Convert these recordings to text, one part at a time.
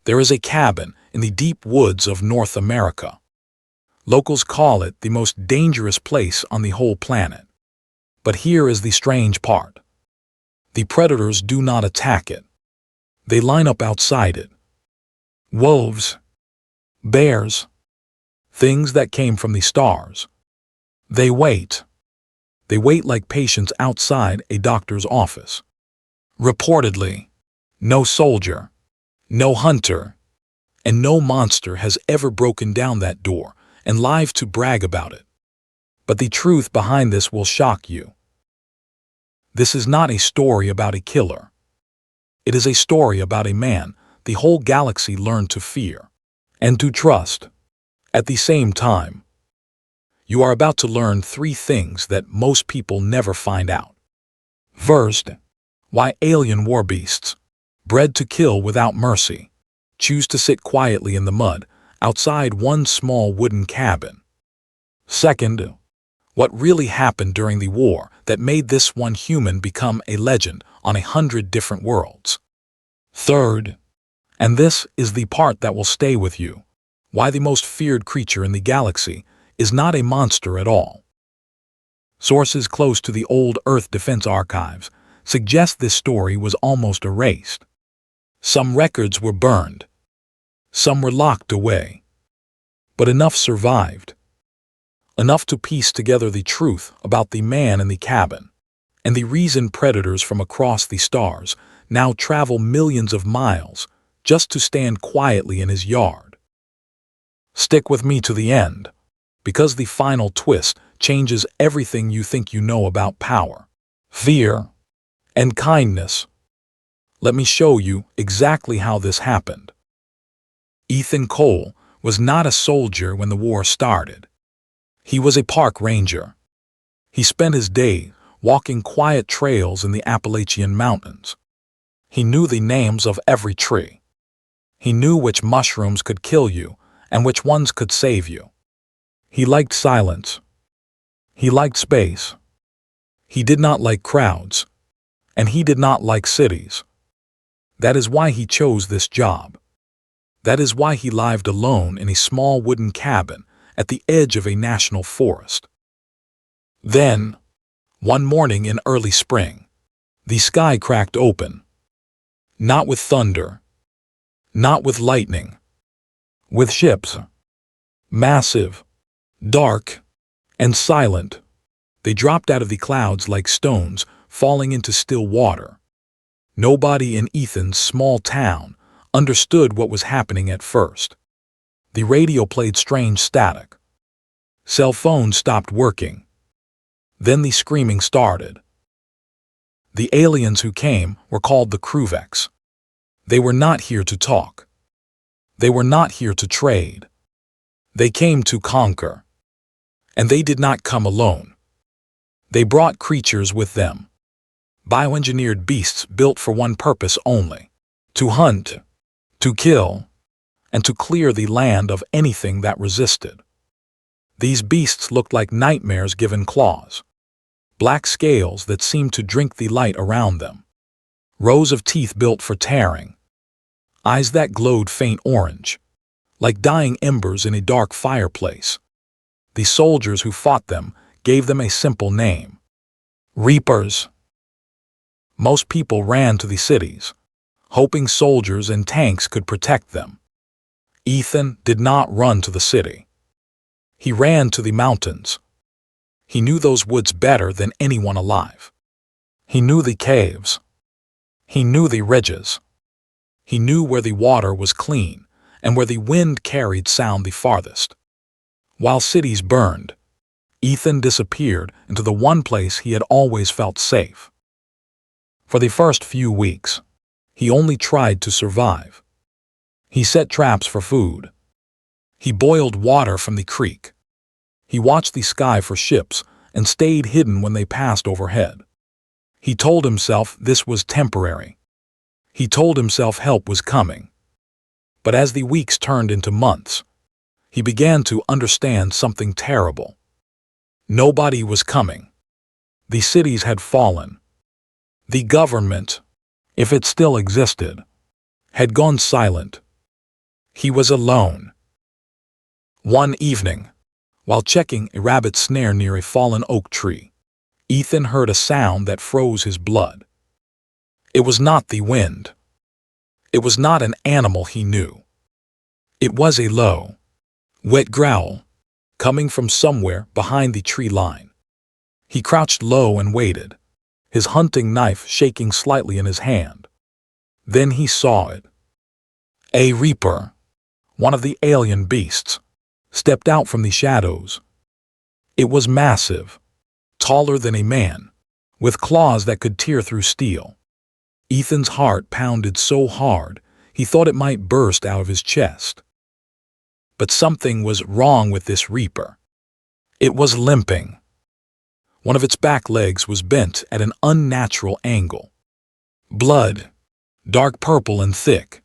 There is a cabin in the deep woods of North America. Locals call it the most dangerous place on the whole planet. But here is the strange part. The predators do not attack it. They line up outside it. Wolves, bears, things that came from the stars. They wait. They wait like patients outside a doctor's office. Reportedly, no soldier, no hunter, and no monster has ever broken down that door and lived to brag about it. But the truth behind this will shock you. This is not a story about a killer. It is a story about a man the whole galaxy learned to fear and to trust at the same time. You are about to learn 3 things that most people never find out. First, why alien war beasts, bred to kill without mercy, choose to sit quietly in the mud outside one small wooden cabin. Second, what really happened during the war that made this one human become a legend on 100 different worlds. Third, and this is the part that will stay with you, why the most feared creature in the galaxy is not a monster at all. Sources close to the old Earth Defense Archives suggest this story was almost erased. Some records were burned. Some were locked away. But enough survived. Enough to piece together the truth about the man in the cabin, and the reason predators from across the stars now travel millions of miles just to stand quietly in his yard. Stick with me to the end, because the final twist changes everything you think you know about power, fear, and kindness. Let me show you exactly how this happened. Ethan Cole was not a soldier when the war started. He was a park ranger. He spent his day walking quiet trails in the Appalachian Mountains. He knew the names of every tree. He knew which mushrooms could kill you and which ones could save you. He liked silence. He liked space. He did not like crowds, and he did not like cities. That is why he chose this job. That is why he lived alone in a small wooden cabin at the edge of a national forest. Then, one morning in early spring, the sky cracked open. Not with thunder, not with lightning, with ships. Massive, dark, and silent, they dropped out of the clouds like stones falling into still water. Nobody in Ethan's small town understood what was happening at first. The radio played strange static. Cell phones stopped working. Then the screaming started. The aliens who came were called the Kruveks. They were not here to talk. They were not here to trade. They came to conquer. And they did not come alone. They brought creatures with them. Bioengineered beasts built for one purpose only: to hunt, to kill, and to clear the land of anything that resisted. These beasts looked like nightmares given claws. Black scales that seemed to drink the light around them. Rows of teeth built for tearing. Eyes that glowed faint orange, like dying embers in a dark fireplace. The soldiers who fought them gave them a simple name: Reapers. Most people ran to the cities, hoping soldiers and tanks could protect them. Ethan did not run to the city. He ran to the mountains. He knew those woods better than anyone alive. He knew the caves. He knew the ridges. He knew where the water was clean and where the wind carried sound the farthest. While cities burned, Ethan disappeared into the one place he had always felt safe. For the first few weeks, he only tried to survive. He set traps for food. He boiled water from the creek. He watched the sky for ships and stayed hidden when they passed overhead. He told himself this was temporary. He told himself help was coming. But as the weeks turned into months, he began to understand something terrible. Nobody was coming. The cities had fallen. The government, if it still existed, had gone silent. He was alone. One evening, while checking a rabbit snare near a fallen oak tree, Ethan heard a sound that froze his blood. It was not the wind. It was not an animal he knew. It was a low, wet growl, coming from somewhere behind the tree line. He crouched low and waited, his hunting knife shaking slightly in his hand. Then he saw it. A reaper, one of the alien beasts, stepped out from the shadows. It was massive, taller than a man, with claws that could tear through steel. Ethan's heart pounded so hard he thought it might burst out of his chest. But something was wrong with this reaper. It was limping. One of its back legs was bent at an unnatural angle. Blood, dark purple and thick,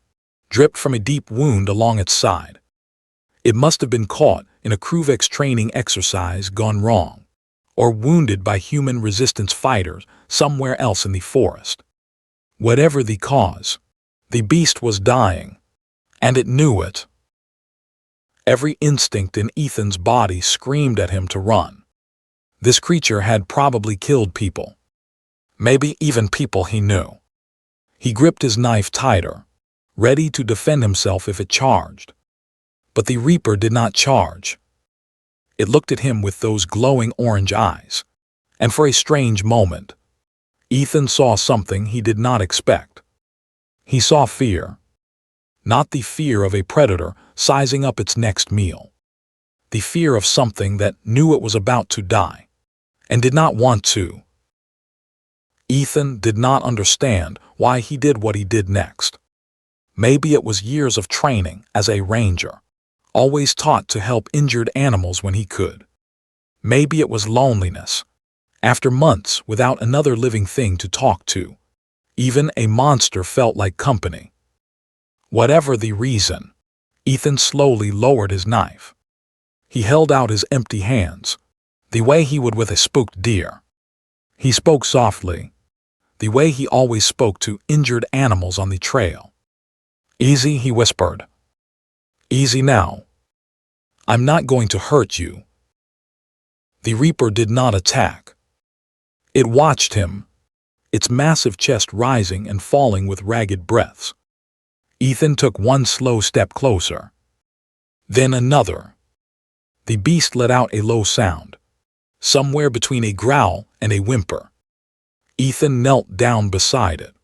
dripped from a deep wound along its side. It must have been caught in a Kruvex training exercise gone wrong, or wounded by human resistance fighters somewhere else in the forest. Whatever the cause, the beast was dying, and it knew it. Every instinct in Ethan's body screamed at him to run. This creature had probably killed people, maybe even people he knew. He gripped his knife tighter, ready to defend himself if it charged. But the reaper did not charge. It looked at him with those glowing orange eyes, and for a strange moment, Ethan saw something he did not expect. He saw fear. Not the fear of a predator sizing up its next meal. The fear of something that knew it was about to die, and did not want to. Ethan did not understand why he did what he did next. Maybe it was years of training as a ranger, always taught to help injured animals when he could. Maybe it was loneliness. After months without another living thing to talk to, even a monster felt like company. Whatever the reason, Ethan slowly lowered his knife. He held out his empty hands, the way he would with a spooked deer. He spoke softly, the way he always spoke to injured animals on the trail. "Easy," he whispered. "Easy now. I'm not going to hurt you." The reaper did not attack. It watched him, its massive chest rising and falling with ragged breaths. Ethan took one slow step closer. Then another. The beast let out a low sound, somewhere between a growl and a whimper. Ethan knelt down beside it,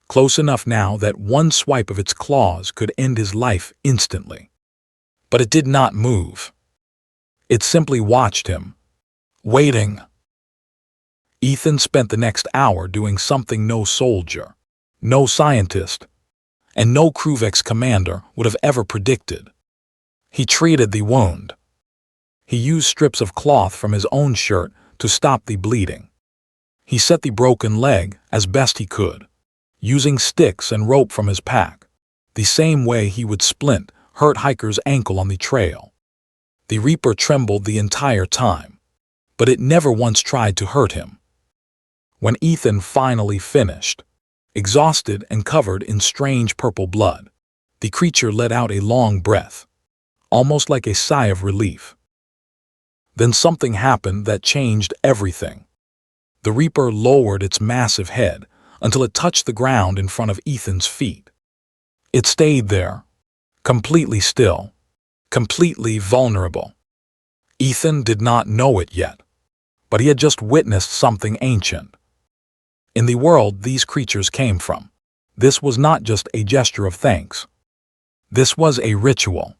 close enough now that one swipe of its claws could end his life instantly. But it did not move. It simply watched him, waiting. Ethan spent the next hour doing something no soldier, no scientist, and no Kruvex commander would have ever predicted. He treated the wound. He used strips of cloth from his own shirt to stop the bleeding. He set the broken leg as best he could, using sticks and rope from his pack, the same way he would splint hurt hiker's ankle on the trail. The reaper trembled the entire time, but it never once tried to hurt him. When Ethan finally finished, exhausted and covered in strange purple blood, the creature let out a long breath, almost like a sigh of relief. Then something happened that changed everything. The reaper lowered its massive head until it touched the ground in front of Ethan's feet. It stayed there, completely still, completely vulnerable. Ethan did not know it yet, but he had just witnessed something ancient. In the world these creatures came from, this was not just a gesture of thanks. This was a ritual.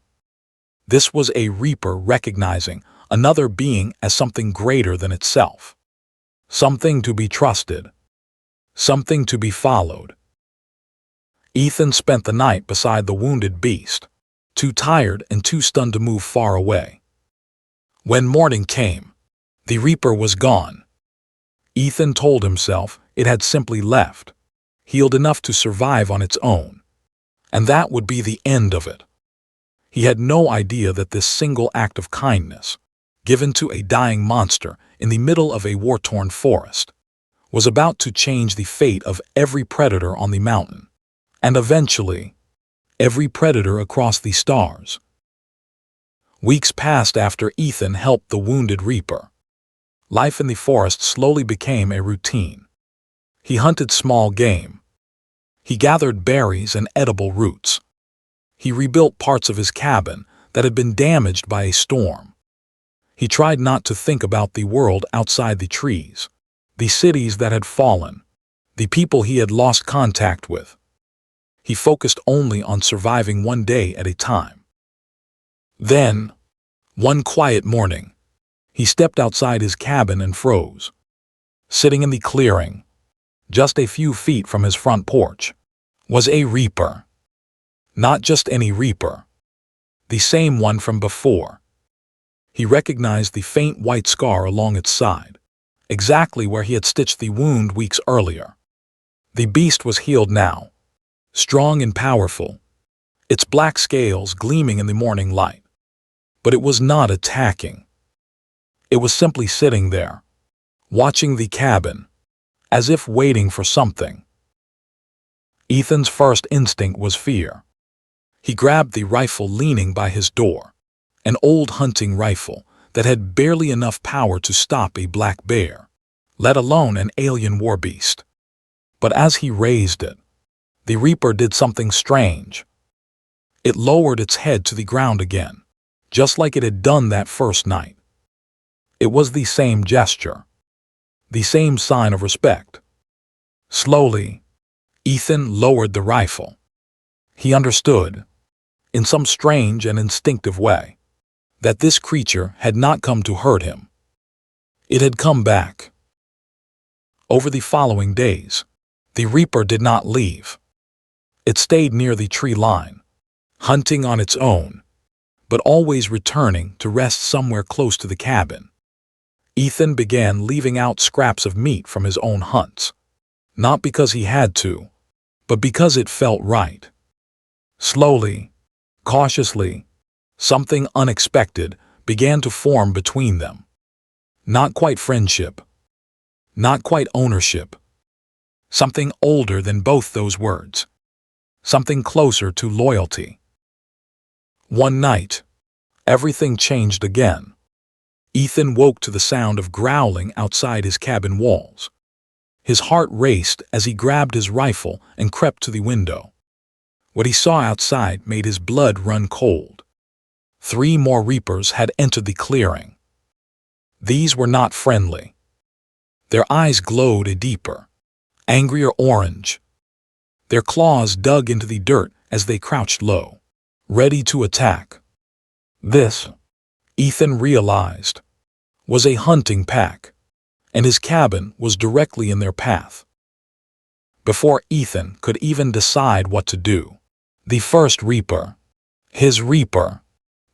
This was a reaper recognizing another being as something greater than itself. Something to be trusted. Something to be followed. Ethan spent the night beside the wounded beast, too tired and too stunned to move far away. When morning came, the reaper was gone. Ethan told himself it had simply left, healed enough to survive on its own, and that would be the end of it. He had no idea that this single act of kindness, given to a dying monster in the middle of a war-torn forest, was about to change the fate of every predator on the mountain, and eventually, every predator across the stars. Weeks passed after Ethan helped the wounded reaper. Life in the forest slowly became a routine. He hunted small game. He gathered berries and edible roots. He rebuilt parts of his cabin that had been damaged by a storm. He tried not to think about the world outside the trees, the cities that had fallen, the people he had lost contact with. He focused only on surviving one day at a time. Then, one quiet morning, he stepped outside his cabin and froze. Sitting in the clearing, just a few feet from his front porch, was a reaper. Not just any reaper. The same one from before. He recognized the faint white scar along its side, exactly where he had stitched the wound weeks earlier. The beast was healed now, strong and powerful, its black scales gleaming in the morning light. But it was not attacking. It was simply sitting there, watching the cabin, as if waiting for something. Ethan's first instinct was fear. He grabbed the rifle leaning by his door, an old hunting rifle that had barely enough power to stop a black bear, let alone an alien warbeast. But as he raised it, the reaper did something strange. It lowered its head to the ground again, just like it had done that first night. It was the same gesture, the same sign of respect. Slowly, Ethan lowered the rifle. He understood, in some strange and instinctive way, that this creature had not come to hurt him. It had come back. Over the following days, the reaper did not leave. It stayed near the tree line, hunting on its own, but always returning to rest somewhere close to the cabin. Ethan began leaving out scraps of meat from his own hunts, not because he had to, but because it felt right. Slowly, cautiously, something unexpected began to form between them. Not quite friendship, not quite ownership. Something older than both those words. Something closer to loyalty. One night, everything changed again. Ethan woke to the sound of growling outside his cabin walls. His heart raced as he grabbed his rifle and crept to the window. What he saw outside made his blood run cold. 3 more reapers had entered the clearing. These were not friendly. Their eyes glowed a deeper, angrier orange. Their claws dug into the dirt as they crouched low, ready to attack. This, Ethan realized, was a hunting pack, and his cabin was directly in their path. Before Ethan could even decide what to do, the first reaper, his reaper,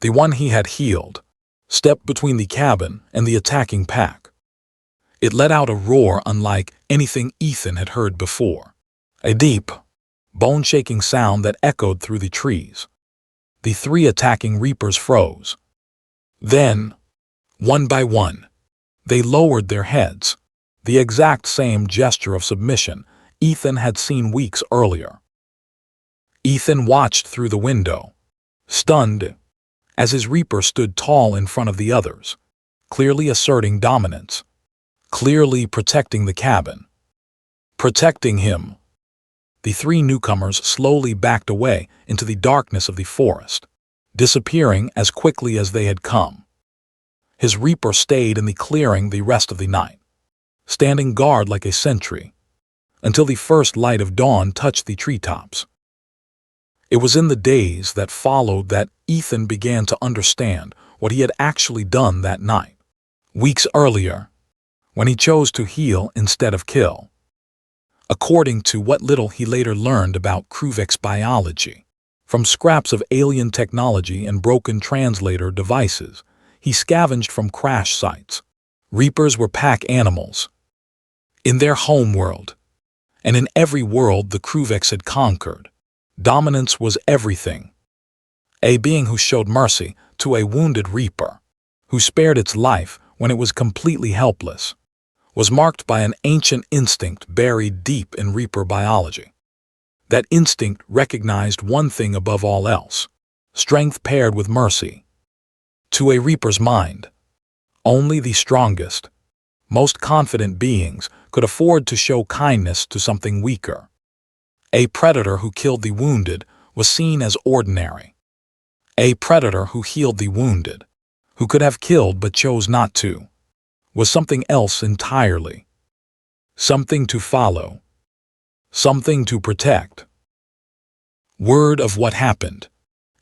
the one he had healed, stepped between the cabin and the attacking pack. It let out a roar unlike anything Ethan had heard before, a deep, bone-shaking sound that echoed through the trees. The 3 attacking reapers froze. Then, one by one, they lowered their heads, the exact same gesture of submission Ethan had seen weeks earlier. Ethan watched through the window, stunned, as his reaper stood tall in front of the others, clearly asserting dominance, clearly protecting the cabin. Protecting him. The 3 newcomers slowly backed away into the darkness of the forest, disappearing as quickly as they had come. His reaper stayed in the clearing the rest of the night, standing guard like a sentry, until the first light of dawn touched the treetops. It was in the days that followed that Ethan began to understand what he had actually done that night, weeks earlier, when he chose to heal instead of kill. According to what little he later learned about Kruvek's biology, from scraps of alien technology and broken translator devices he scavenged from crash sites, reapers were pack animals. In their home world, and in every world the Kruveks had conquered, dominance was everything. A being who showed mercy to a wounded reaper, who spared its life when it was completely helpless, was marked by an ancient instinct buried deep in reaper biology. That instinct recognized one thing above all else: strength paired with mercy. To a reaper's mind, only the strongest, most confident beings could afford to show kindness to something weaker. A predator who killed the wounded was seen as ordinary. A predator who healed the wounded, who could have killed but chose not to, was something else entirely. Something to follow. Something to protect. Word of what happened,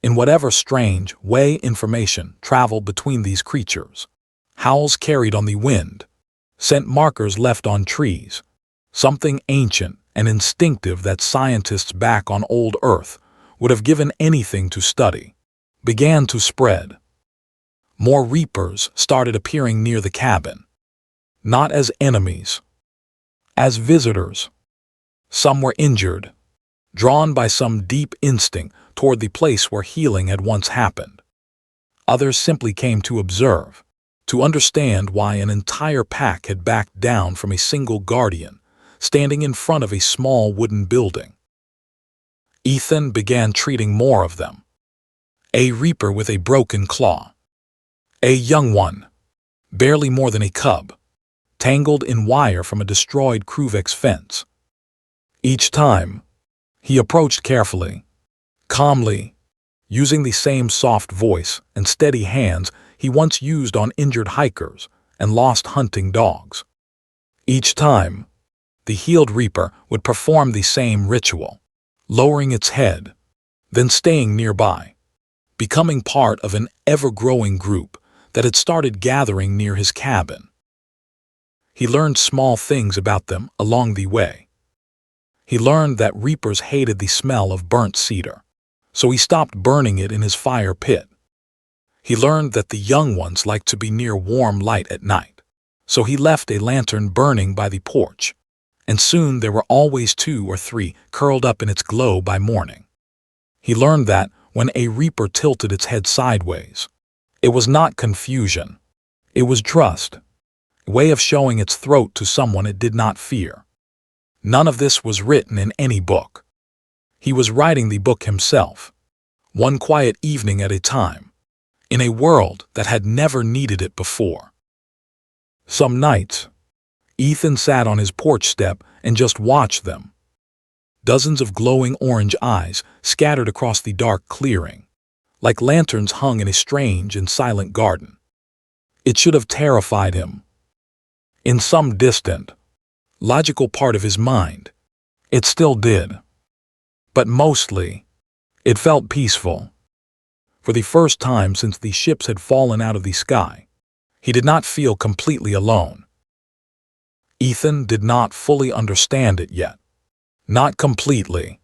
in whatever strange way information traveled between these creatures. Howls carried on the wind, scent markers left on trees, something ancient and instinctive that scientists back on old Earth would have given anything to study, began to spread. More reapers started appearing near the cabin, not as enemies, as visitors. Some were injured, drawn by some deep instinct toward the place where healing had once happened. Others simply came to observe, to understand why an entire pack had backed down from a single guardian, standing in front of a small wooden building. Ethan began treating more of them. A reaper with a broken claw. A young one, barely more than a cub, tangled in wire from a destroyed Kruvex fence. Each time, he approached carefully, calmly, using the same soft voice and steady hands he once used on injured hikers and lost hunting dogs. Each time, the healed reaper would perform the same ritual, lowering its head, then staying nearby, becoming part of an ever-growing group that had started gathering near his cabin. He learned small things about them along the way. He learned that reapers hated the smell of burnt cedar, so he stopped burning it in his fire pit. He learned that the young ones liked to be near warm light at night, so he left a lantern burning by the porch, and soon there were always 2 or 3 curled up in its glow by morning. He learned that when a reaper tilted its head sideways, it was not confusion, it was trust, a way of showing its throat to someone it did not fear. None of this was written in any book. He was writing the book himself, one quiet evening at a time, in a world that had never needed it before. Some nights, Ethan sat on his porch step and just watched them. Dozens of glowing orange eyes scattered across the dark clearing, like lanterns hung in a strange and silent garden. It should have terrified him. In some distant, logical part of his mind, it still did. But mostly, it felt peaceful. For the first time since the ships had fallen out of the sky, he did not feel completely alone. Ethan did not fully understand it yet. Not completely,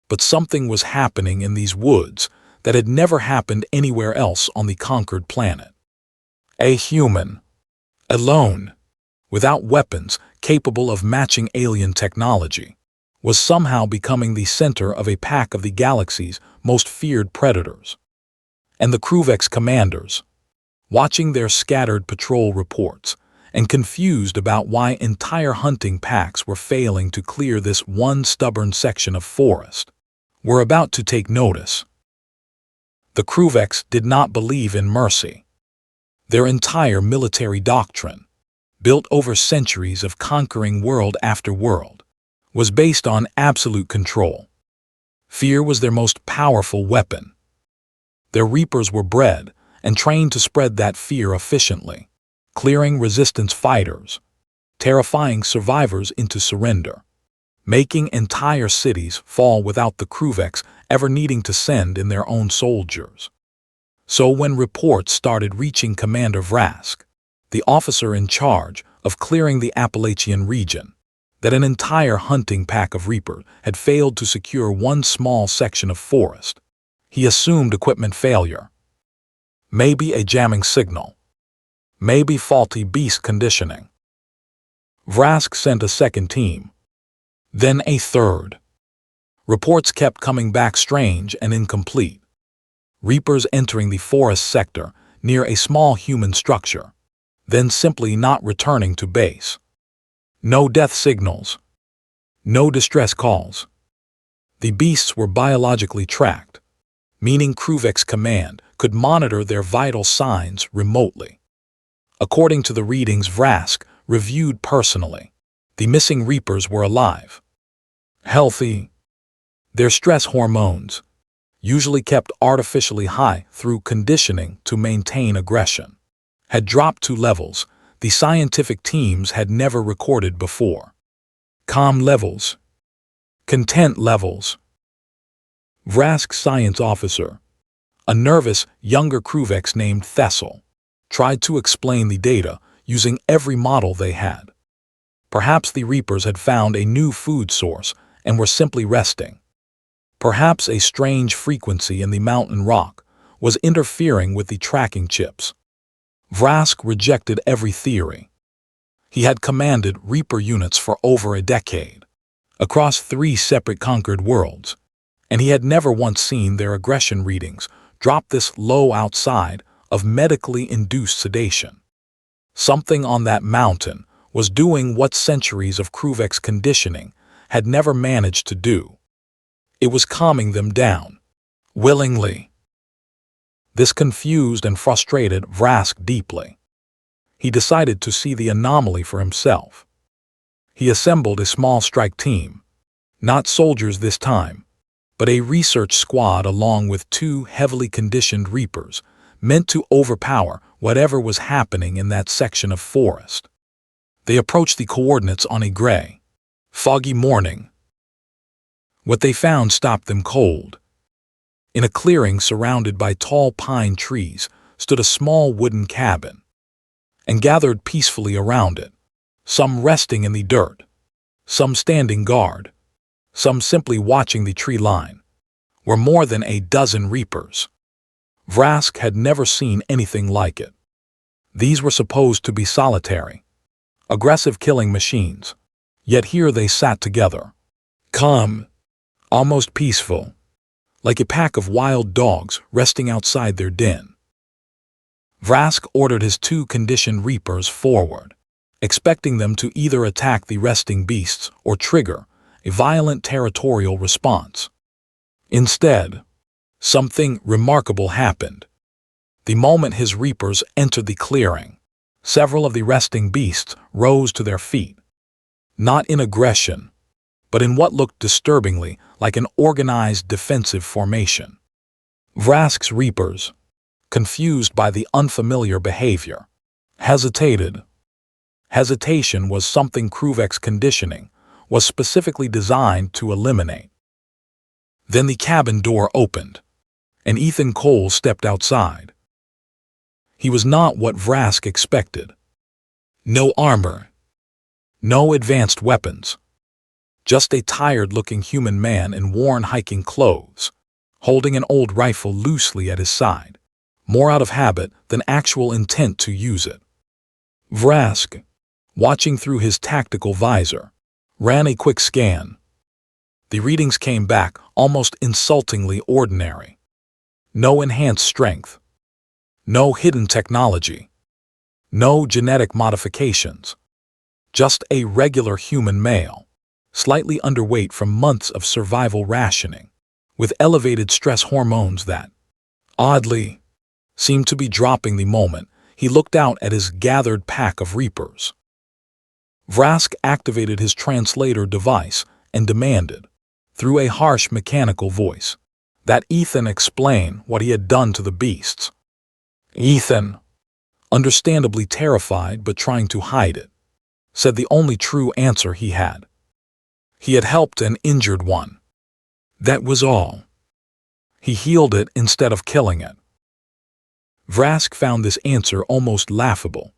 but something was happening in these woods that had never happened anywhere else on the conquered planet. A human, alone, without weapons capable of matching alien technology, was somehow becoming the center of a pack of the galaxy's most feared predators. And the Kruvex commanders, watching their scattered patrol reports and confused about why entire hunting packs were failing to clear this one stubborn section of forest, were about to take notice. The Kruvex did not believe in mercy. Their entire military doctrine, built over centuries of conquering world after world, was based on absolute control. Fear was their most powerful weapon. Their reapers were bred and trained to spread that fear efficiently, clearing resistance fighters, terrifying survivors into surrender, making entire cities fall without the Kruvex ever needing to send in their own soldiers. So when reports started reaching Commander Vrask, the officer in charge of clearing the Appalachian region, that an entire hunting pack of reapers had failed to secure one small section of forest, he assumed equipment failure. Maybe a jamming signal. Maybe faulty beast conditioning. Vrask sent a second team. Then a third. Reports kept coming back strange and incomplete. Reapers entering the forest sector near a small human structure, then simply not returning to base. No death signals. No distress calls. The beasts were biologically tracked, meaning Kruvek's command could monitor their vital signs remotely. According to the readings Vrask reviewed personally, the missing Reapers were alive, healthy. Their stress hormones, usually kept artificially high through conditioning to maintain aggression, had dropped to levels the scientific teams had never recorded before. Calm levels, content levels. Vrask's science officer, a nervous, younger Kruvek named Thessel, tried to explain the data using every model they had. Perhaps the Reapers had found a new food source and were simply resting. Perhaps a strange frequency in the mountain rock was interfering with the tracking chips. Vrask rejected every theory. He had commanded Reaper units for over a decade, across 3 separate conquered worlds, and he had never once seen their aggression readings drop this low outside of medically induced sedation. Something on that mountain was doing what centuries of Kruvek's conditioning had never managed to do. It was calming them down, willingly. This confused and frustrated Vrask deeply. He decided to see the anomaly for himself. He assembled a small strike team, not soldiers this time, but a research squad along with 2 heavily conditioned Reapers, meant to overpower whatever was happening in that section of forest. They approached the coordinates on a gray, foggy morning. What they found stopped them cold. In a clearing surrounded by tall pine trees stood a small wooden cabin, and gathered peacefully around it, some resting in the dirt, some standing guard, some simply watching the tree line, were more than a dozen Reapers. Vrask had never seen anything like it. These were supposed to be solitary, aggressive killing machines, yet here they sat together, calm, almost peaceful, like a pack of wild dogs resting outside their den. Vrask ordered his 2 conditioned Reapers forward, expecting them to either attack the resting beasts or trigger a violent territorial response. Instead, something remarkable happened. The moment his Reapers entered the clearing, several of the resting beasts rose to their feet, not in aggression, but in what looked disturbingly like an organized defensive formation. Vrask's Reapers, confused by the unfamiliar behavior, hesitated. Hesitation was something Kruvek's conditioning was specifically designed to eliminate. Then the cabin door opened, and Ethan Cole stepped outside. He was not what Vrask expected. No armor, no advanced weapons, just a tired-looking human man in worn hiking clothes, holding an old rifle loosely at his side, more out of habit than actual intent to use it. Vrask, watching through his tactical visor, ran a quick scan. The readings came back almost insultingly ordinary. No enhanced strength, no hidden technology, no genetic modifications, just a regular human male, slightly underweight from months of survival rationing, with elevated stress hormones that, oddly, seemed to be dropping the moment he looked out at his gathered pack of Reapers. Vrask activated his translator device and demanded, through a harsh mechanical voice, that Ethan explain what he had done to the beasts. Ethan, understandably terrified but trying to hide it, said the only true answer he had. He had helped an injured one. That was all. He healed it instead of killing it. Vrask found this answer almost laughable.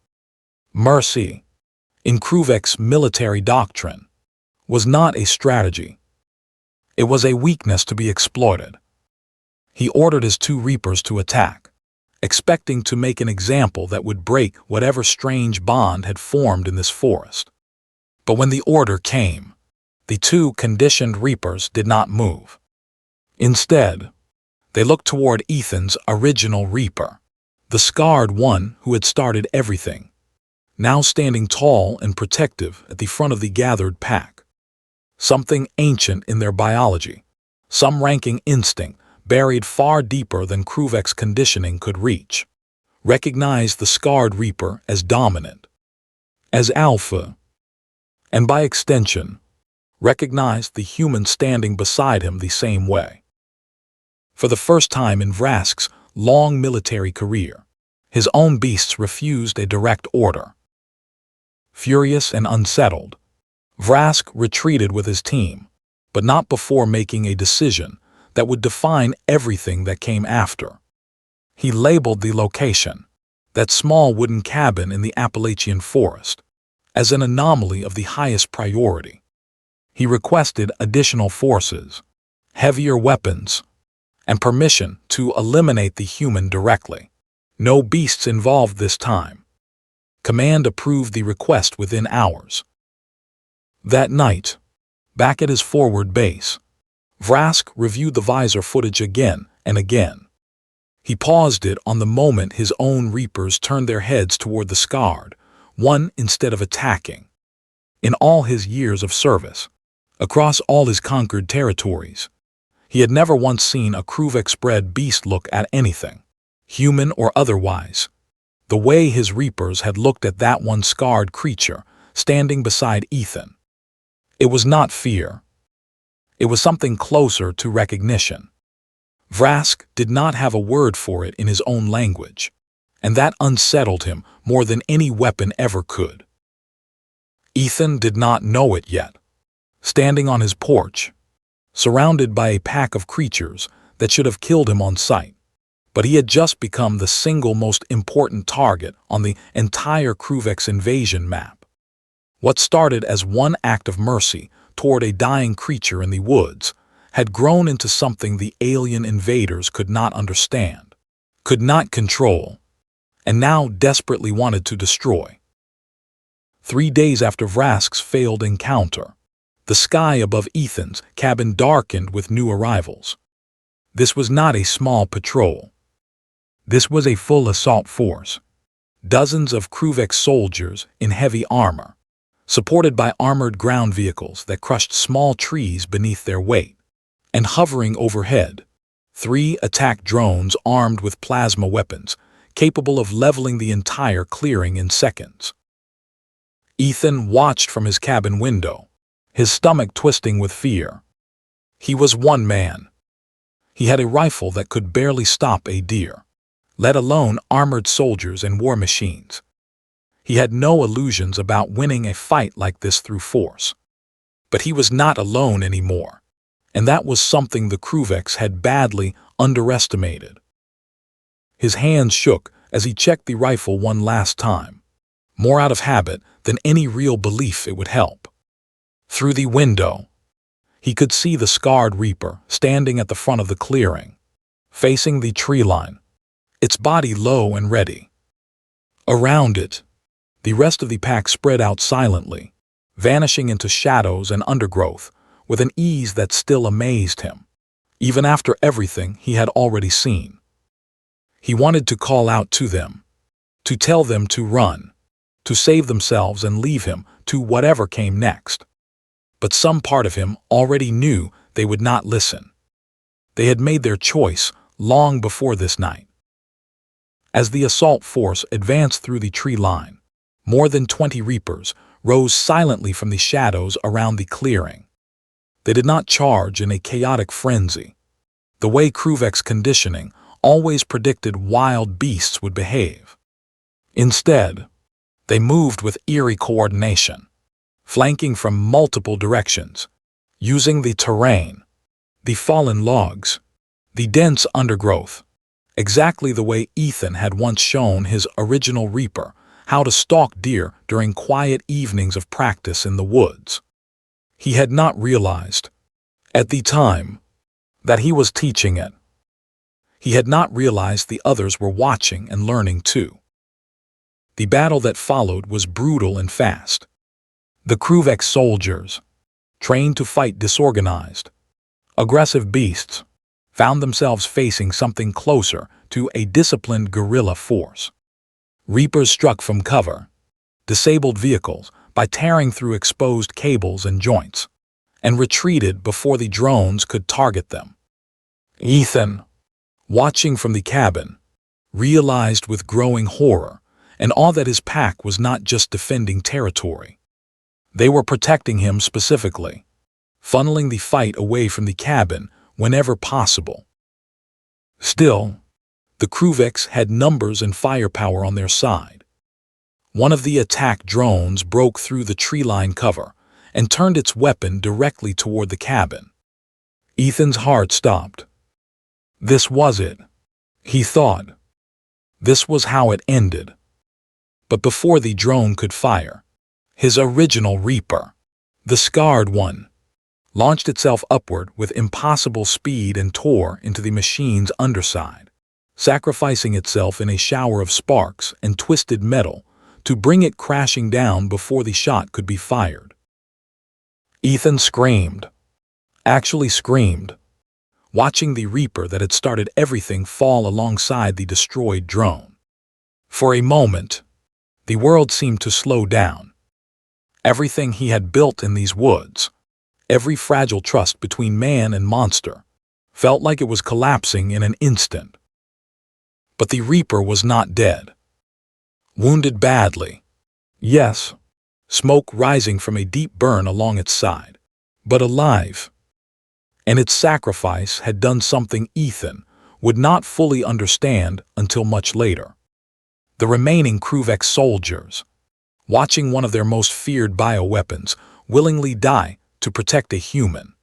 Mercy, in Kruvek's military doctrine, was not a strategy. It was a weakness to be exploited. He ordered his 2 Reapers to attack, expecting to make an example that would break whatever strange bond had formed in this forest. But when the order came, the 2 conditioned Reapers did not move. Instead, they looked toward Ethan's original Reaper, the scarred one who had started everything, now standing tall and protective at the front of the gathered pack. Something ancient in their biology, some ranking instinct buried far deeper than Kruvek's conditioning could reach, recognized the scarred Reaper as dominant, as alpha, and by extension, recognized the human standing beside him the same way. For the first time in Vrask's long military career, his own beasts refused a direct order. Furious and unsettled, Vrask retreated with his team, but not before making a decision that would define everything that came after. He labeled the location, that small wooden cabin in the Appalachian forest, as an anomaly of the highest priority. He requested additional forces, heavier weapons, and permission to eliminate the human directly. No beasts involved this time. Command approved the request within hours. That night, back at his forward base, Vrask reviewed the visor footage again and again. He paused it on the moment his own Reapers turned their heads toward the scarred one instead of attacking. In all his years of service, across all his conquered territories, he had never once seen a Kruvek-bred beast look at anything, human or otherwise, the way his Reapers had looked at that one scarred creature standing beside Ethan. It was not fear. It was something closer to recognition. Vrask did not have a word for it in his own language, and that unsettled him more than any weapon ever could. Ethan did not know it yet. Standing on his porch, surrounded by a pack of creatures that should have killed him on sight, but he had just become the single most important target on the entire Kruvek's invasion map. What started as one act of mercy toward a dying creature in the woods had grown into something the alien invaders could not understand, could not control, and now desperately wanted to destroy. 3 days after Vrask's failed encounter, the sky above Ethan's cabin darkened with new arrivals. This was not a small patrol. This was a full assault force. Dozens of Kruvek soldiers in heavy armor, supported by armored ground vehicles that crushed small trees beneath their weight, and hovering overhead, 3 attack drones armed with plasma weapons, capable of leveling the entire clearing in seconds. Ethan watched from his cabin window, his stomach twisting with fear. He was one man. He had a rifle that could barely stop a deer, let alone armored soldiers and war machines. He had no illusions about winning a fight like this through force. But he was not alone anymore, and that was something the Kruveks had badly underestimated. His hands shook as he checked the rifle one last time, more out of habit than any real belief it would help. Through the window, he could see the scarred Reaper standing at the front of the clearing, facing the tree line, its body low and ready. Around it, the rest of the pack spread out silently, vanishing into shadows and undergrowth with an ease that still amazed him, even after everything he had already seen. He wanted to call out to them, to tell them to run, to save themselves and leave him to whatever came next. But some part of him already knew they would not listen. They had made their choice long before this night. As the assault force advanced through the tree line, more than 20 Reapers rose silently from the shadows around the clearing. They did not charge in a chaotic frenzy, the way Kruvek's conditioning always predicted wild beasts would behave. Instead, they moved with eerie coordination, flanking from multiple directions, using the terrain, the fallen logs, the dense undergrowth, exactly the way Ethan had once shown his original Reaper how to stalk deer during quiet evenings of practice in the woods. He had not realized, at the time, that he was teaching it. He had not realized the others were watching and learning too. The battle that followed was brutal and fast. The Kruvek soldiers, trained to fight disorganized, aggressive beasts, found themselves facing something closer to a disciplined guerrilla force. Reapers struck from cover, disabled vehicles by tearing through exposed cables and joints, and retreated before the drones could target them. Ethan, watching from the cabin, realized with growing horror and awe that his pack was not just defending territory. They were protecting him specifically, funneling the fight away from the cabin whenever possible. Still, the Kruveks had numbers and firepower on their side. One of the attack drones broke through the tree-line cover and turned its weapon directly toward the cabin. Ethan's heart stopped. This was it, he thought. This was how it ended. But before the drone could fire, his original Reaper, the scarred one, launched itself upward with impossible speed and tore into the machine's underside, sacrificing itself in a shower of sparks and twisted metal to bring it crashing down before the shot could be fired. Ethan screamed, actually screamed, watching the Reaper that had started everything fall alongside the destroyed drone. For a moment, the world seemed to slow down. Everything he had built in these woods, every fragile trust between man and monster, felt like it was collapsing in an instant. But the Reaper was not dead. Wounded badly, yes, smoke rising from a deep burn along its side, but alive. And its sacrifice had done something Ethan would not fully understand until much later. The remaining Kruvek soldiers, watching one of their most feared bioweapons willingly die to protect a human,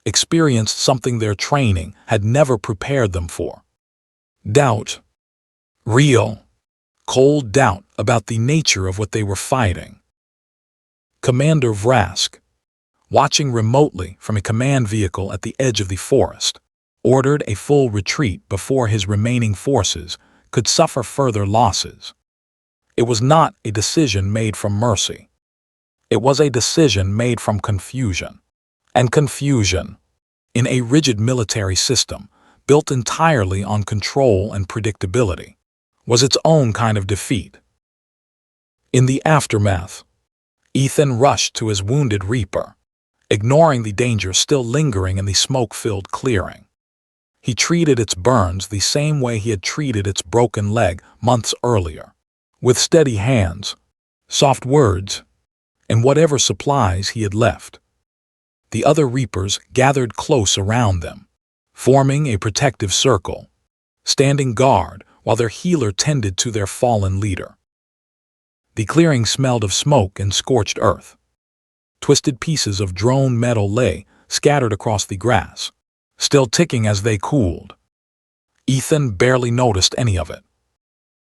experienced something their training had never prepared them for. Doubt. Real, cold doubt about the nature of what they were fighting. Commander Vrask, watching remotely from a command vehicle at the edge of the forest, ordered a full retreat before his remaining forces could suffer further losses. It was not a decision made from mercy. It was a decision made from confusion. And confusion, in a rigid military system built entirely on control and predictability, was its own kind of defeat. In the aftermath, Ethan rushed to his wounded Reaper, ignoring the danger still lingering in the smoke-filled clearing. He treated its burns the same way he had treated its broken leg months earlier, with steady hands, soft words, and whatever supplies he had left. The other Reapers gathered close around them, forming a protective circle, standing guard while their healer tended to their fallen leader. The clearing smelled of smoke and scorched earth. Twisted pieces of drone metal lay scattered across the grass, still ticking as they cooled. Ethan barely noticed any of it.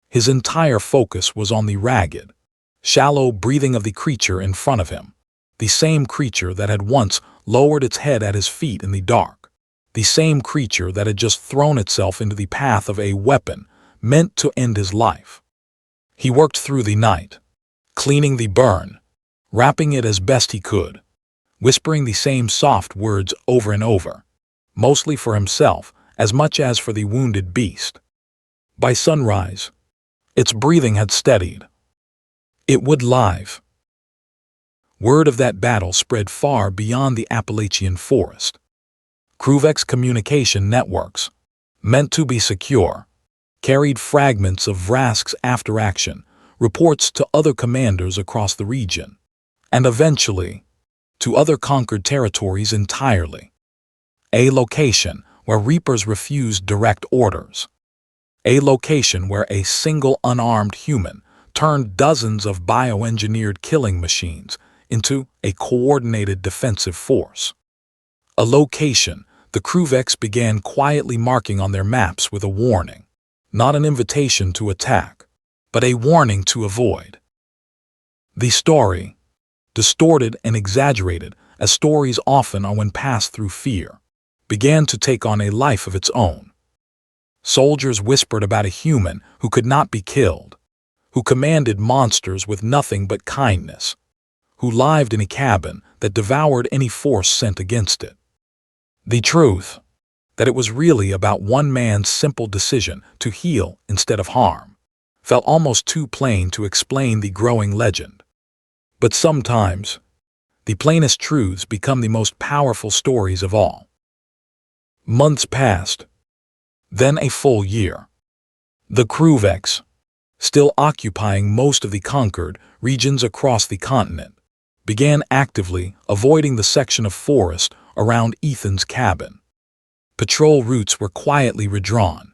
His entire focus was on the ragged, shallow breathing of the creature in front of him, the same creature that had once lowered its head at his feet in the dark, the same creature that had just thrown itself into the path of a weapon meant to end his life. He worked through the night, cleaning the burn, wrapping it as best he could, whispering the same soft words over and over, mostly for himself as much as for the wounded beast. By sunrise, its breathing had steadied. It would live. Word of that battle spread far beyond the Appalachian forest. Kruvek's communication networks, meant to be secure, carried fragments of Vrask's after-action reports to other commanders across the region, and eventually to other conquered territories entirely. A location where Reapers refused direct orders. A location where a single unarmed human turned dozens of bioengineered killing machines into a coordinated defensive force. A location the Kruveks began quietly marking on their maps with a warning, not an invitation to attack, but a warning to avoid. The story, distorted and exaggerated as stories often are when passed through fear, began to take on a life of its own. Soldiers whispered about a human who could not be killed, who commanded monsters with nothing but kindness, who lived in a cabin that devoured any force sent against it. The truth, that it was really about one man's simple decision to heal instead of harm, felt almost too plain to explain the growing legend. But sometimes, The plainest truths become the most powerful stories of all. Months passed, then a full year. The Kruveks, still occupying most of the conquered regions across the continent, began actively avoiding the section of forest around Ethan's cabin. Patrol routes were quietly redrawn.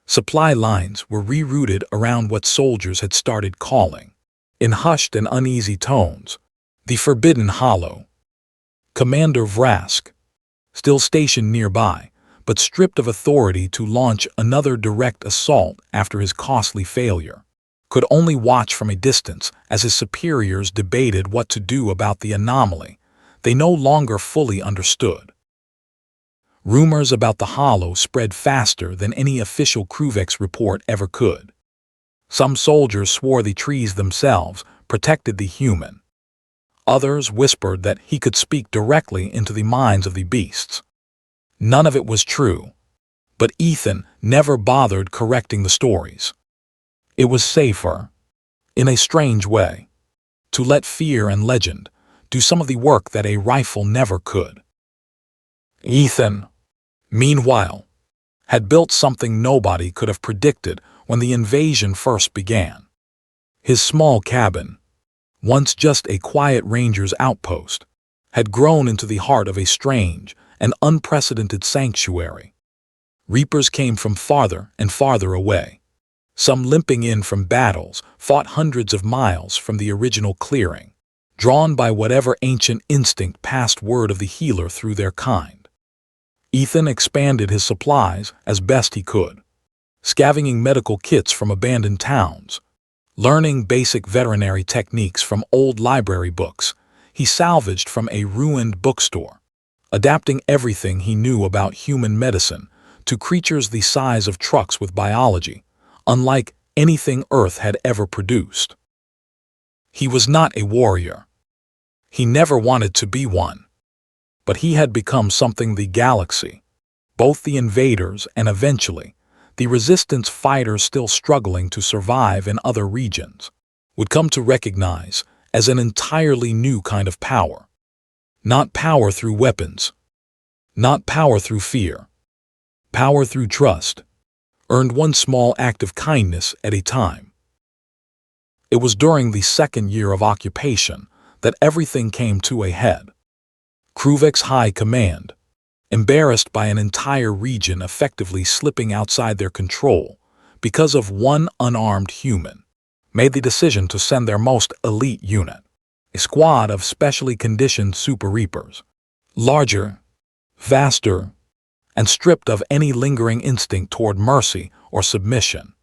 Supply lines were rerouted around what soldiers had started calling, in hushed and uneasy tones, the Forbidden Hollow. Commander Vrask, still stationed nearby, but stripped of authority to launch another direct assault after his costly failure, could only watch from a distance as his superiors debated what to do about the anomaly they no longer fully understood. Rumors about the Hollow spread faster than any official Kruveks report ever could. Some soldiers swore the trees themselves protected the human. Others whispered that he could speak directly into the minds of the beasts. None of it was true, but Ethan never bothered correcting the stories. It was safer, in a strange way, to let fear and legend do some of the work that a rifle never could. Ethan, meanwhile, had built something nobody could have predicted when the invasion first began. His small cabin, once just a quiet ranger's outpost, had grown into the heart of a strange and unprecedented sanctuary. Reapers came from farther and farther away, some limping in from battles fought hundreds of miles from the original clearing, drawn by whatever ancient instinct passed word of the healer through their kind. Ethan expanded his supplies as best he could, scavenging medical kits from abandoned towns, learning basic veterinary techniques from old library books he salvaged from a ruined bookstore, adapting everything he knew about human medicine to creatures the size of trucks with biology, unlike anything Earth had ever produced. He was not a warrior. He never wanted to be one. But he had become something the galaxy, both the invaders and eventually the resistance fighters still struggling to survive in other regions, would come to recognize as an entirely new kind of power. Not power through weapons, not power through fear, power through trust, earned one small act of kindness at a time. It was during the second year of occupation that everything came to a head. Kruvek's High Command, embarrassed by an entire region effectively slipping outside their control because of one unarmed human, made the decision to send their most elite unit, a squad of specially conditioned Super Reapers, larger, vaster, and stripped of any lingering instinct toward mercy or submission,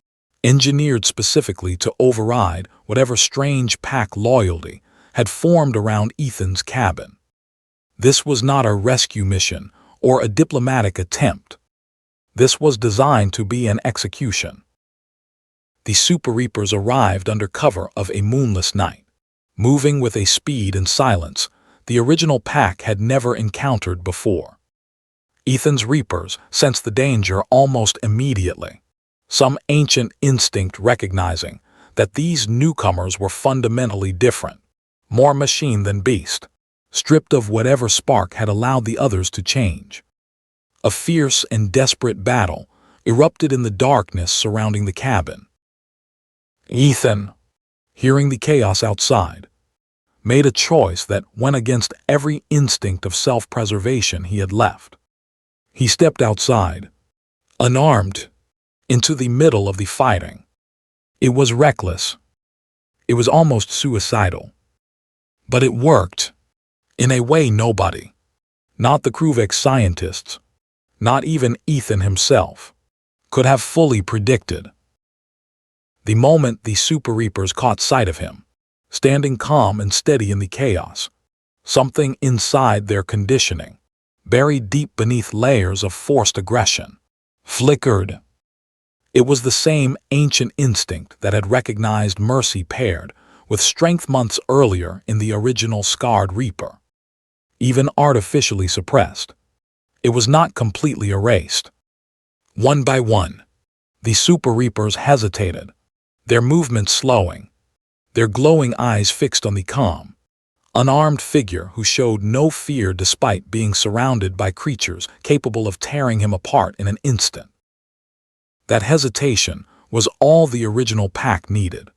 engineered specifically to override whatever strange pack loyalty had formed around Ethan's cabin. This was not a rescue mission or a diplomatic attempt. This was designed to be an execution. The Super Reapers arrived under cover of a moonless night, moving with a speed and silence the original pack had never encountered before. Ethan's Reapers sensed the danger almost immediately, some ancient instinct recognizing that these newcomers were fundamentally different, more machine than beast, stripped of whatever spark had allowed the others to change. A fierce and desperate battle erupted in the darkness surrounding the cabin. Ethan, hearing the chaos outside, made a choice that went against every instinct of self-preservation he had left. He stepped outside, unarmed, into the middle of the fighting. It was reckless. It was almost suicidal. But it worked. In a way nobody, not the Kruvek scientists, not even Ethan himself, could have fully predicted. The moment the Super Reapers caught sight of him, standing calm and steady in the chaos, something inside their conditioning, buried deep beneath layers of forced aggression, flickered. It was the same ancient instinct that had recognized mercy paired with strength months earlier in the original Scarred Reaper. Even artificially suppressed, it was not completely erased. One by one, the Super Reapers hesitated, their movements slowing, their glowing eyes fixed on the calm, unarmed figure who showed no fear despite being surrounded by creatures capable of tearing him apart in an instant. That hesitation was all the original pack needed.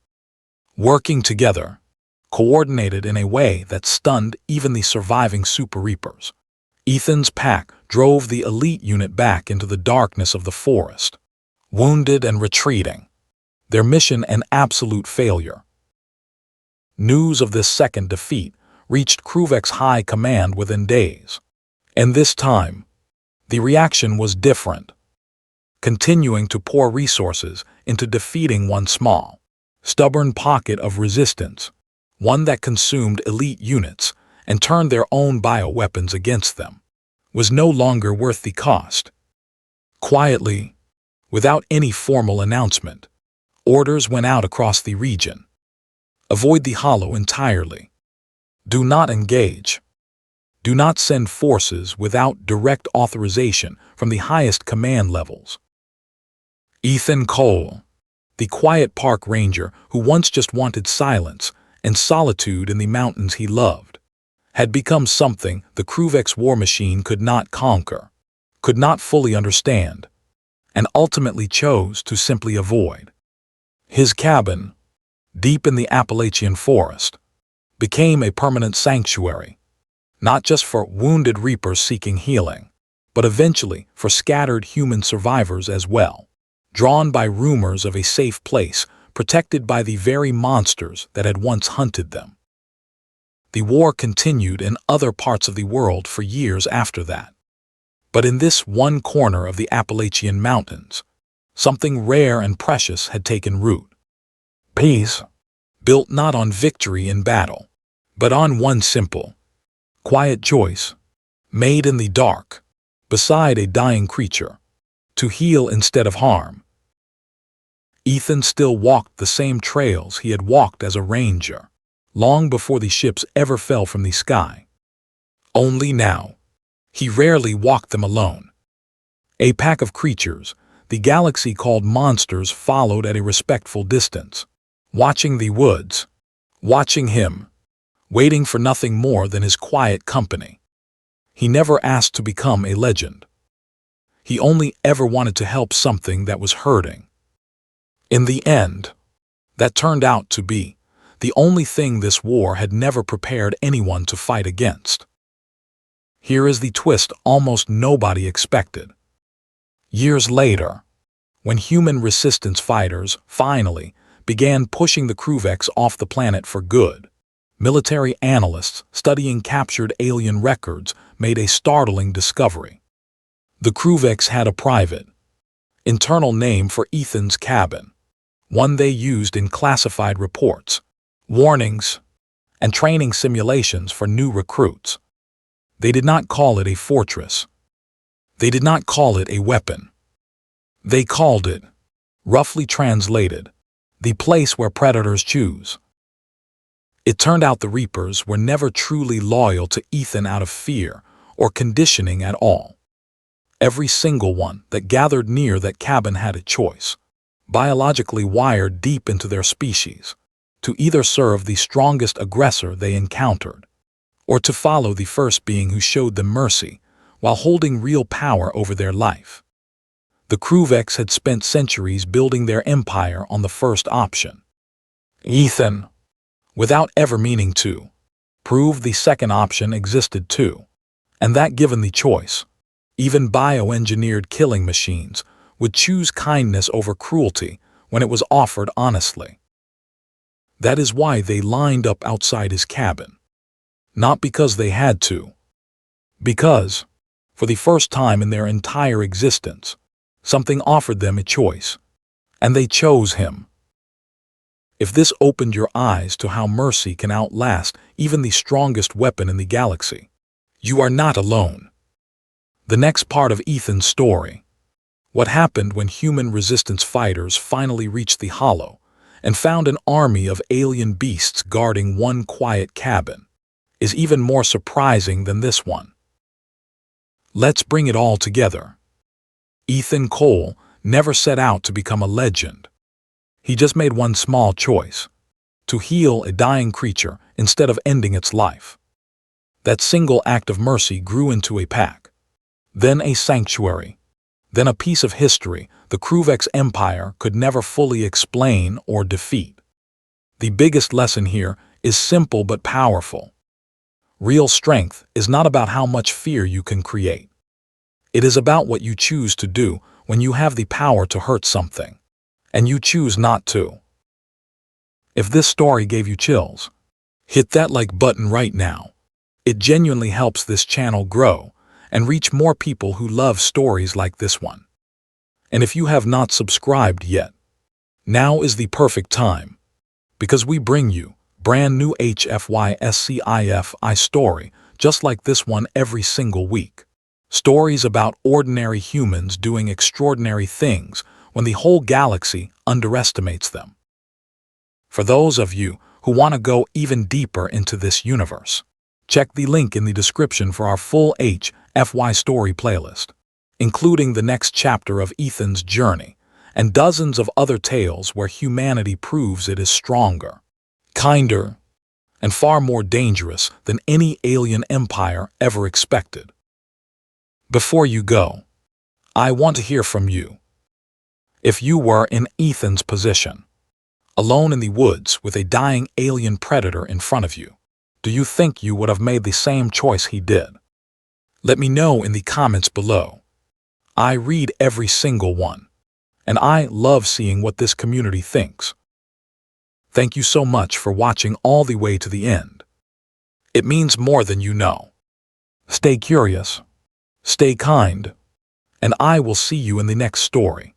Working together, coordinated in a way that stunned even the surviving Super Reapers, Ethan's pack drove the elite unit back into the darkness of the forest, wounded and retreating, their mission an absolute failure. News of this second defeat reached Kruvek's high command within days, and this time, the reaction was different, continuing to pour resources into defeating one small, stubborn pocket of resistance, one that consumed elite units and turned their own bioweapons against them, was no longer worth the cost. Quietly, without any formal announcement, orders went out across the region. Avoid the hollow entirely. Do not engage. Do not send forces without direct authorization from the highest command levels. Ethan Cole, the quiet park ranger who once just wanted silence and solitude in the mountains he loved, had become something the Kruvek's war machine could not conquer, could not fully understand, and ultimately chose to simply avoid. His cabin, deep in the Appalachian forest, became a permanent sanctuary, not just for wounded reapers seeking healing, but eventually for scattered human survivors as well, drawn by rumors of a safe place protected by the very monsters that had once hunted them. The war continued in other parts of the world for years after that. But in this one corner of the Appalachian Mountains, something rare and precious had taken root. Peace, built not on victory in battle, but on one simple, quiet choice, made in the dark, beside a dying creature, to heal instead of harm. Ethan still walked the same trails he had walked as a ranger, long before the ships ever fell from the sky. Only now, he rarely walked them alone. A pack of creatures, the galaxy called monsters, followed at a respectful distance, watching the woods, watching him, waiting for nothing more than his quiet company. He never asked to become a legend. He only ever wanted to help something that was hurting. In the end, that turned out to be the only thing this war had never prepared anyone to fight against. Here is the twist almost nobody expected. Years later, when human resistance fighters finally began pushing the Kruveks off the planet for good, military analysts studying captured alien records made a startling discovery. The Kruveks had a private, internal name for Ethan's cabin, one they used in classified reports, warnings, and training simulations for new recruits. They did not call it a fortress. They did not call it a weapon. They called it, roughly translated, the place where predators choose. It turned out the Reapers were never truly loyal to Ethan out of fear or conditioning at all. Every single one that gathered near that cabin had a choice, biologically wired deep into their species, to either serve the strongest aggressor they encountered, or to follow the first being who showed them mercy while holding real power over their life. The Kruveks had spent centuries building their empire on the first option. Ethan, without ever meaning to, proved the second option existed too, and that given the choice, even bioengineered killing machines would choose kindness over cruelty when it was offered honestly. That is why they lined up outside his cabin. Not because they had to. Because, for the first time in their entire existence, something offered them a choice, and they chose him. If this opened your eyes to how mercy can outlast even the strongest weapon in the galaxy, you are not alone. The next part of Ethan's story, what happened when human resistance fighters finally reached the Hollow and found an army of alien beasts guarding one quiet cabin, is even more surprising than this one. Let's bring it all together. Ethan Cole never set out to become a legend. He just made one small choice: to heal a dying creature instead of ending its life. That single act of mercy grew into a pack, then a sanctuary, then a piece of history the Kruvex Empire could never fully explain or defeat. The biggest lesson here is simple but powerful. Real strength is not about how much fear you can create. It is about what you choose to do when you have the power to hurt something, and you choose not to. If this story gave you chills, hit that like button right now. It genuinely helps this channel grow and reach more people who love stories like this one. And if you have not subscribed yet, now is the perfect time, because we bring you brand new HFY Sci story just like this one every single week. Stories about ordinary humans doing extraordinary things when the whole galaxy underestimates them. For those of you who want to go even deeper into this universe, check the link in the description for our full HFY story playlist, including the next chapter of Ethan's journey and dozens of other tales where humanity proves it is stronger, kinder, and far more dangerous than any alien empire ever expected. Before you go, I want to hear from you. If you were in Ethan's position, alone in the woods with a dying alien predator in front of you, do you think you would have made the same choice he did? Let me know in the comments below. I read every single one, and I love seeing what this community thinks. Thank you so much for watching all the way to the end. It means more than you know. Stay curious, stay kind, and I will see you in the next story.